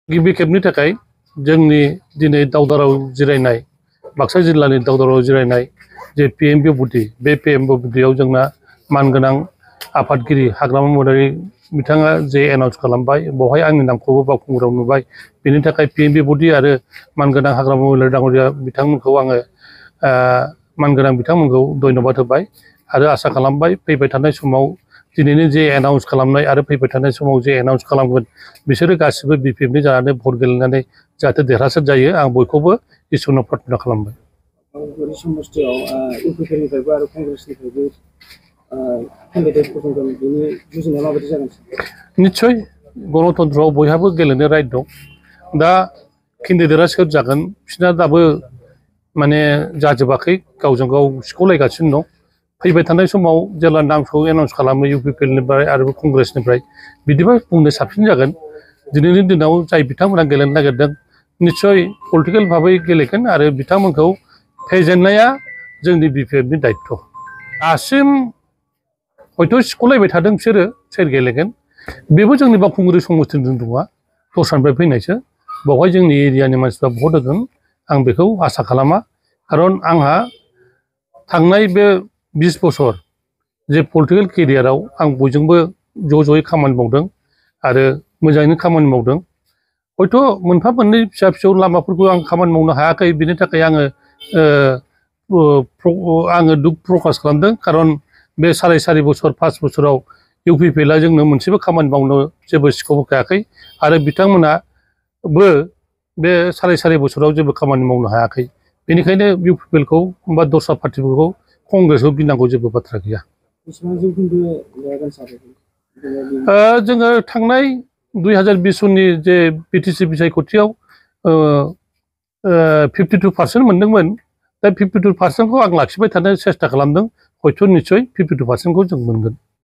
गिबि खेबनि थाखाय जोंनि दिनै दावधाराव जिरायनाय बाक्सा जिल्लानि दावधाराव जिरायनाय जे पिएमबि बडि बे पिएमबि बडियाव जोंना मानगोनां आफादगिरि हाग्रामा महिलारि बिथाङा जे एनाउन्स खालामबाय बेवहाय आंनि नामखौबो बावखुंग्रियाव नुबाय बेनि थाखाय पिएमबि बडि आरो मानगोनां हाग्रामा महिलारि दाङ'रिया बिथांमोनखौ आङो मानगोनां बिथांमोनखौ धन्यबाद होबाय आरो आसा खालामबाय फैबाय थानाय समाव दिनैनो जे एनाउन्स खालामनाय आरो फैबाय थानाय समाव जे एनाउन्स खालामगोन बिसोरो गासिबो बिपिएफनि जानानै भट गेलेनानै जाहाथे देरहासार जायो आं बयखौबो इसोरनाव प्रार्थना खालामबाय। निश्चय गणतन्त्रआव बयहाबो गेलेनो राइट दं दा केन्डिडेटआ सोर जागोन बिसोरना दाबो माने जाजोबाखै गावजों गाव सिख'लायगासिनो दं फैबाय थानाय समाव जेब्ला नामखौ एनाउन्स खालामो इउपिपिएलनिफ्राय आरो कंग्रेसनिफ्राय बिदिबा बुंनो साबसिन जागोन दिनैनि दिनाव जाय बिथांमोना गेलेनो नागिरदों निश्चय पलिटिकेल भाबै गेलेगोन आरो बिथांमोनखौ फेजेननाया जोंनि बिपिएफनि दायित्व दासिम हयथ' सिख'लायबाय थादों बिसोरो सोर गेलेगोन बेबो जोंनि बावखुंग्रि समस्थिनि नङा दस्रानिफ्राय फैनायसो बेवहाय जोंनि एरियानि मानसिफ्रा भट होगोन आं बेखौ आसा खालामा खारन आंहा थांनाय बे 20 बोसोर जे पलिटिकेल केरियाराव आं बयजोंबो ज' ज'यै खामानि मावदों आरो मोजाङैनो खामानि मावदों हयथ' मोनफा मोननै फिसा फिसौ लामाफोरखौ आं खामानि मावनो हायाखै बिनि थाखाय आङो दुख प्रकास खालामदों खारन बे साराय बोसोर 5 बोसोराव इउपिपिएलआ जोंनो मोनसेबो खामानि मावनो जेबो स्कप होखायाखै आरो बिथांमोनाबो बे साराय बोसोराव जेबो खामानि मावनो हायाखै बेनिखायनो इउपिपिएलखौ बा दस्रा पार्टिफोरखौ कंग्रेसखौ गिनांगौ जेबो बाथ्रा गैया। जोङो थांनाय 2020 सननि जे बिटिसि बिसायख'थियाव 52% मोनदोंमोन दा 52%खौ आं लाखिबाय थानो सेस्था खालामदों हयथ' निस्सय 52%खौ जों मोनगोन।